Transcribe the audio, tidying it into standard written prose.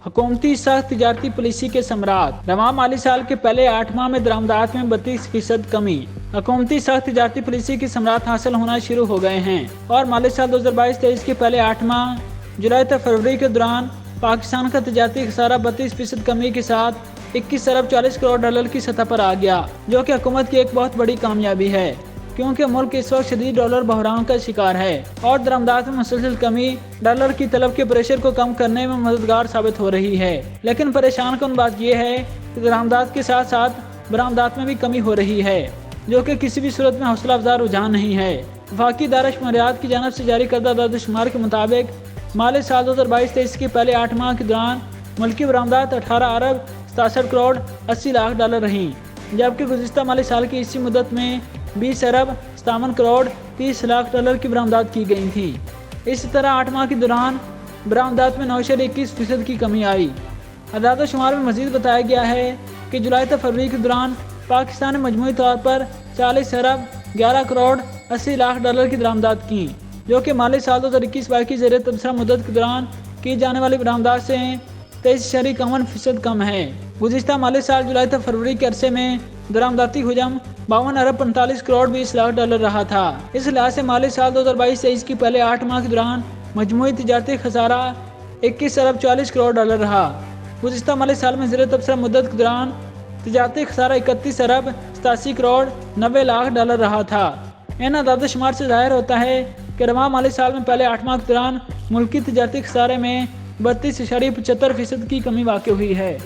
حکومتی سخت تجارتی پالیسی کے ثمرات۔ رواں مالی سال کے پہلے 8 ماہ میں درآمدات میں 32% کمی۔ حکومتی سخت تجارتی پالیسی کے ثمرات حاصل ہونا شروع ہو گئے ہیں اور مالی سال 2022-23 کے پہلے 8 ماہ جولائی تا فروری کے دوران پاکستان کا تجارتی خسارہ 32% کمی کے ساتھ 21 ارب 40 کروڑ ڈالر کی سطح پر آ گیا، جو کہ حکومت کی ایک بہت بڑی کامیابی ہے، کیونکہ ملک اس وقت شدید ڈالر بحران کا شکار ہے اور درآمدات میں مسلسل کمی ڈالر کی طلب کے پریشر کو کم کرنے میں مددگار ثابت ہو رہی ہے۔ لیکن پریشان کن بات یہ ہے کہ درآمدات کے ساتھ ساتھ برآمدات میں بھی کمی ہو رہی ہے، جو کہ کسی بھی صورت میں حوصلہ افزا رجحان نہیں ہے۔ وفاقی ادارہ شماریات کی جانب سے جاری کردہ اعداد و شمار کے مطابق مالی سال 2022-23 کے پہلے 8 ماہ کے دوران ملکی برآمدات 18 ارب 67 کروڑ 80 لاکھ ڈالر رہیں، جبکہ گزشتہ مالی سال کی اسی مدت میں 20 ارب 57 کروڑ 30 لاکھ ڈالر کی برآمدات کی گئی تھیں۔ اسی طرح 8 ماہ کے دوران برآمدات میں 9.21% کی کمی آئی۔ اعداد و شمار میں مزید بتایا گیا ہے کہ جولائی تا فروری کے دوران پاکستان نے مجموعی طور پر 40 ارب 11 کروڑ 80 لاکھ ڈالر کی درآمدات کی، جو کہ مالی سال 2021-22 کی زیر تبصرہ مدت کے دوران کی جانے والی برآمدات سے 23.51% کم ہے۔ گزشتہ مالی سال جولائی تا فروری کے عرصے میں درآمداتی حجم 52 ارب 45 کروڑ 20 لاکھ ڈالر رہا تھا۔ اس لحاظ سے مالی سال 2022-23 کی پہلے 8 ماہ کے دوران مجموعی تجارتی خسارہ 21 ارب 40 کروڑ ڈالر رہا۔ گزشتہ مالی سال میں زیر تبصرہ مدت کے دوران تجارتی خسارہ 31 ارب 87 کروڑ 90 لاکھ ڈالر رہا تھا۔ ان اعداد و شمار سے ظاہر ہوتا ہے کہ رواں مالی سال میں پہلے 8 ماہ کے دوران ملکی تجارتی خسارے میں 32.75% کی کمی واقع ہوئی ہے۔